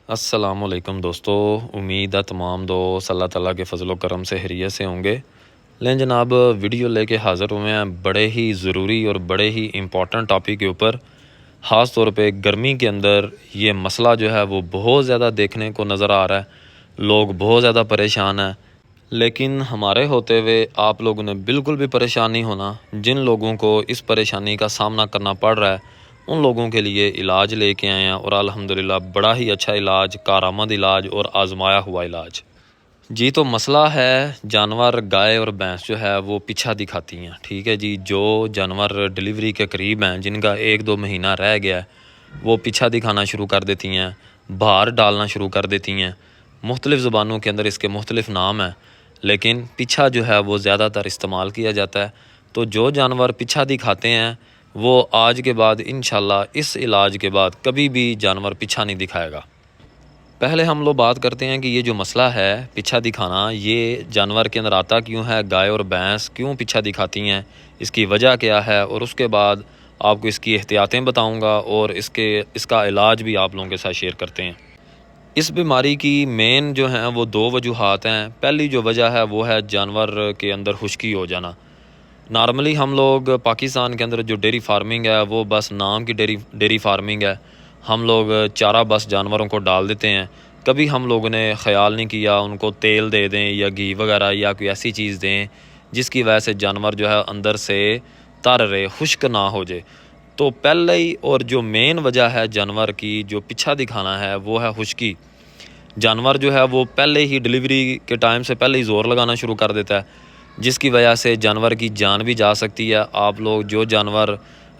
السلام علیکم دوستو، امید ہے تمام دوست اللہ تعالیٰ کے فضل و کرم سے خیریت سے ہوں گے۔ لیکن جناب ویڈیو لے کے حاضر ہوئے ہیں بڑے ہی ضروری اور بڑے ہی امپورٹنٹ ٹاپک کے اوپر، خاص طور پہ گرمی کے اندر یہ مسئلہ جو ہے وہ بہت زیادہ دیکھنے کو نظر آ رہا ہے، لوگ بہت زیادہ پریشان ہیں۔ لیکن ہمارے ہوتے ہوئے آپ لوگوں نے بالکل بھی پریشان نہیں ہونا۔ جن لوگوں کو اس پریشانی کا سامنا کرنا پڑ رہا ہے ان لوگوں کے لیے علاج لے کے آئے ہیں، اور الحمدللہ بڑا ہی اچھا علاج، کارآمد علاج اور آزمایا ہوا علاج۔ جی تو مسئلہ ہے جانور گائے اور بھینس جو ہے وہ پیچھا دکھاتی ہیں، ٹھیک ہے جی۔ جو جانور ڈلیوری کے قریب ہیں، جن کا 1-2 مہینہ رہ گیا ہے، وہ پیچھا دکھانا شروع کر دیتی ہیں، بھار ڈالنا شروع کر دیتی ہیں۔ مختلف زبانوں کے اندر اس کے مختلف نام ہیں، لیکن پیچھا جو ہے وہ زیادہ تر استعمال کیا جاتا ہے۔ تو جو جانور پیچھا دکھاتے ہیں وہ آج کے بعد انشاءاللہ اس علاج کے بعد کبھی بھی جانور پیچھا نہیں دکھائے گا۔ پہلے ہم لوگ بات کرتے ہیں کہ یہ جو مسئلہ ہے پیچھا دکھانا، یہ جانور کے اندر آتا کیوں ہے، گائے اور بھینس کیوں پیچھا دکھاتی ہیں، اس کی وجہ کیا ہے، اور اس کے بعد آپ کو اس کی احتیاطیں بتاؤں گا اور اس کا علاج بھی آپ لوگوں کے ساتھ شیئر کرتے ہیں۔ اس بیماری کی مین جو ہیں وہ 2 وجوہات ہیں۔ پہلی جو وجہ ہے وہ ہے جانور کے اندر خشکی ہو جانا۔ نارملی ہم لوگ پاکستان کے اندر جو ڈیری فارمنگ ہے وہ بس نام کی ڈیری فارمنگ ہے، ہم لوگ چارہ بس جانوروں کو ڈال دیتے ہیں۔ کبھی ہم لوگوں نے خیال نہیں کیا ان کو تیل دے دیں یا گھی وغیرہ یا کوئی ایسی چیز دیں جس کی وجہ سے جانور جو ہے اندر سے تر رہے، خشک نہ ہو جائے۔ تو پہلے ہی اور جو مین وجہ ہے جانور کی جو پیچھا دکھانا ہے وہ ہے خشکی۔ جانور جو ہے وہ پہلے ہی ڈلیوری کے ٹائم سے پہلے ہی زور لگانا شروع کر دیتا ہے، جس کی وجہ سے جانور کی جان بھی جا سکتی ہے۔ آپ لوگ جو جانور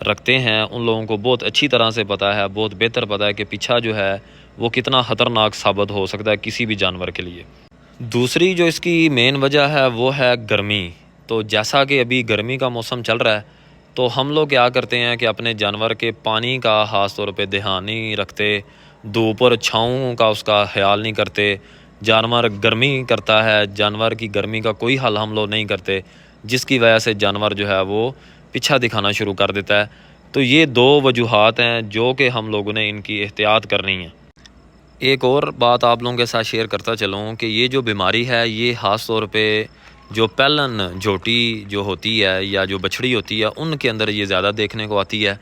رکھتے ہیں ان لوگوں کو بہت اچھی طرح سے پتہ ہے، بہت بہتر پتہ ہے کہ پیچھا جو ہے وہ کتنا خطرناک ثابت ہو سکتا ہے کسی بھی جانور کے لیے۔ دوسری جو اس کی مین وجہ ہے وہ ہے گرمی۔ تو جیسا کہ ابھی گرمی کا موسم چل رہا ہے تو ہم لوگ کیا کرتے ہیں کہ اپنے جانور کے پانی کا خاص طور پہ دھیان نہیں رکھتے، دھوپ اور چھاؤں کا اس کا خیال نہیں کرتے۔ جانور گرمی کرتا ہے، جانور کی گرمی کا کوئی حل ہم لوگ نہیں کرتے، جس کی وجہ سے جانور جو ہے وہ پیچھا دکھانا شروع کر دیتا ہے۔ تو یہ 2 وجوہات ہیں جو کہ ہم لوگوں نے ان کی احتیاط کرنی ہے۔ ایک اور بات آپ لوگوں کے ساتھ شیئر کرتا چلوں کہ یہ جو بیماری ہے یہ خاص طور پہ جو پہلن جھوٹی جو ہوتی ہے یا جو بچھڑی ہوتی ہے ان کے اندر یہ زیادہ دیکھنے کو آتی ہے۔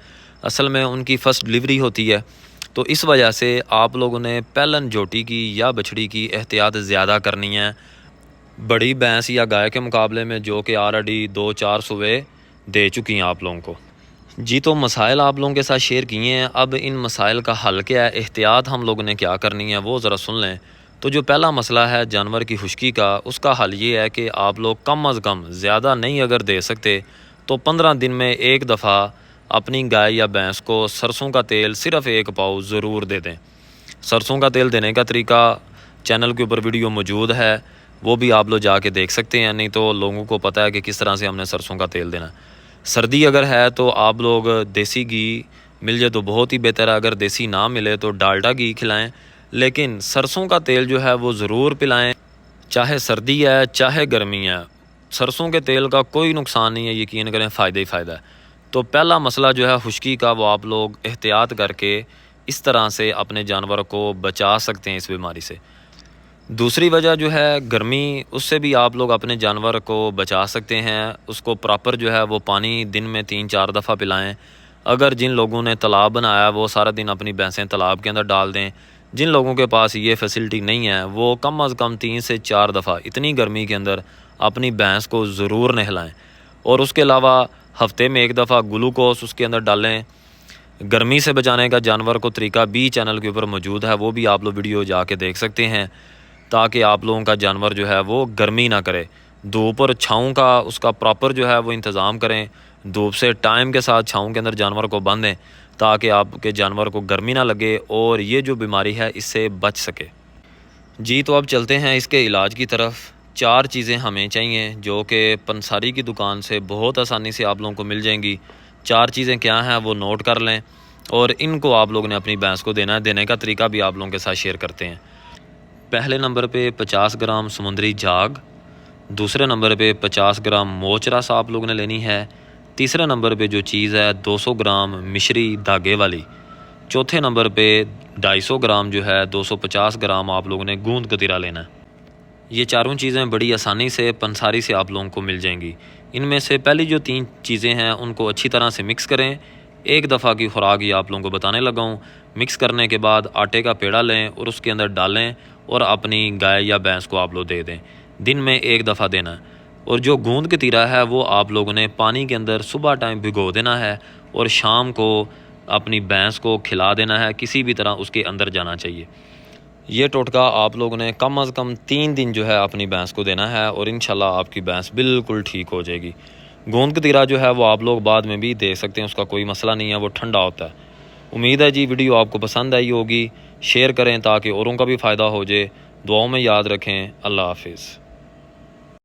اصل میں ان کی فرسٹ ڈلیوری ہوتی ہے، تو اس وجہ سے آپ لوگوں نے پہلن جھوٹی کی یا بچھڑی کی احتیاط زیادہ کرنی ہے بڑی بھینس یا گائے کے مقابلے میں، جو کہ آلریڈی 2-4 سوے دے چکی ہیں آپ لوگوں کو۔ جی تو مسائل آپ لوگوں کے ساتھ شیئر کیے ہیں، اب ان مسائل کا حل کیا ہے، احتیاط ہم لوگوں نے کیا کرنی ہے وہ ذرا سن لیں۔ تو جو پہلا مسئلہ ہے جانور کی خشکی کا، اس کا حل یہ ہے کہ آپ لوگ کم از کم، زیادہ نہیں اگر دے سکتے تو 15 دن میں ایک دفعہ اپنی گائے یا بھینس کو سرسوں کا تیل صرف 1 پاؤ ضرور دے دیں۔ سرسوں کا تیل دینے کا طریقہ چینل کے اوپر ویڈیو موجود ہے، وہ بھی آپ لوگ جا کے دیکھ سکتے ہیں، نہیں تو لوگوں کو پتہ ہے کہ کس طرح سے ہم نے سرسوں کا تیل دینا ہے۔ سردی اگر ہے تو آپ لوگ دیسی گھی مل جائے تو بہت ہی بہتر ہے، اگر دیسی نہ ملے تو ڈالڈا گھی کھلائیں، لیکن سرسوں کا تیل جو ہے وہ ضرور پلائیں، چاہے سردی ہے چاہے گرمی ہے۔ سرسوں کے تیل کا کوئی نقصان نہیں ہے، یقین کریں فائدہ ہی فائدہ ہے۔ تو پہلا مسئلہ جو ہے خشکی کا، وہ آپ لوگ احتیاط کر کے اس طرح سے اپنے جانور کو بچا سکتے ہیں اس بیماری سے۔ دوسری وجہ جو ہے گرمی، اس سے بھی آپ لوگ اپنے جانور کو بچا سکتے ہیں۔ اس کو پراپر جو ہے وہ پانی دن میں 3-4 دفعہ پلائیں۔ اگر جن لوگوں نے تالاب بنایا وہ سارا دن اپنی بھینسیں تالاب کے اندر ڈال دیں۔ جن لوگوں کے پاس یہ فیسلٹی نہیں ہے وہ کم از کم 3 سے 4 دفعہ اتنی گرمی کے اندر اپنی بھینس کو ضرور نہلائیں، اور اس کے علاوہ ہفتے میں 1 دفعہ گلوکوز اس کے اندر ڈالیں۔ گرمی سے بچانے کا جانور کو طریقہ بھی چینل کے اوپر موجود ہے، وہ بھی آپ لوگ ویڈیو جا کے دیکھ سکتے ہیں، تاکہ آپ لوگوں کا جانور جو ہے وہ گرمی نہ کرے۔ دھوپ اور چھاؤں کا اس کا پراپر جو ہے وہ انتظام کریں، دھوپ سے ٹائم کے ساتھ چھاؤں کے اندر جانور کو باندھیں تاکہ آپ کے جانور کو گرمی نہ لگے اور یہ جو بیماری ہے اس سے بچ سکے۔ جی تو اب چلتے ہیں اس کے علاج کی طرف۔ 4 چیزیں ہمیں چاہیے جو کہ پنساری کی دکان سے بہت آسانی سے آپ لوگوں کو مل جائیں گی۔ 4 چیزیں کیا ہیں وہ نوٹ کر لیں، اور ان کو آپ لوگوں نے اپنی بھینس کو دینا ہے، دینے کا طریقہ بھی آپ لوگوں کے ساتھ شیئر کرتے ہیں۔ پہلے نمبر پہ 50 گرام سمندری جھاگ، دوسرے نمبر پہ 50 گرام موچ رس آپ لوگوں نے لینی ہے، تیسرے نمبر پہ جو چیز ہے 200 گرام مشری دھاگے والی، چوتھے نمبر پہ 250 گرام جو ہے 250 گرام آپ لوگوں نے گوند کتیرا لینا ہے۔ یہ چاروں چیزیں بڑی آسانی سے پنساری سے آپ لوگوں کو مل جائیں گی۔ ان میں سے پہلی جو 3 چیزیں ہیں ان کو اچھی طرح سے مکس کریں۔ ایک دفعہ کی خوراک یہ آپ لوگوں کو بتانے لگا ہوں۔ مکس کرنے کے بعد آٹے کا پیڑا لیں اور اس کے اندر ڈالیں اور اپنی گائے یا بھینس کو آپ لوگ دے دیں۔ دن میں 1 دفعہ دینا ہے۔ اور جو گوند کتیرا ہے وہ آپ لوگوں نے پانی کے اندر صبح ٹائم بھگو دینا ہے اور شام کو اپنی بھینس کو کھلا دینا ہے، کسی بھی طرح اس کے اندر جانا چاہیے۔ یہ ٹوٹکا آپ لوگوں نے کم از کم 3 دن جو ہے اپنی بھینس کو دینا ہے اور انشاءاللہ آپ کی بھینس بالکل ٹھیک ہو جائے گی۔ گوند کتیرا جو ہے وہ آپ لوگ بعد میں بھی دے سکتے ہیں، اس کا کوئی مسئلہ نہیں ہے، وہ ٹھنڈا ہوتا ہے۔ امید ہے جی ویڈیو آپ کو پسند آئی ہوگی، شیئر کریں تاکہ اوروں کا بھی فائدہ ہو جائے۔ دعاؤں میں یاد رکھیں۔ اللہ حافظ۔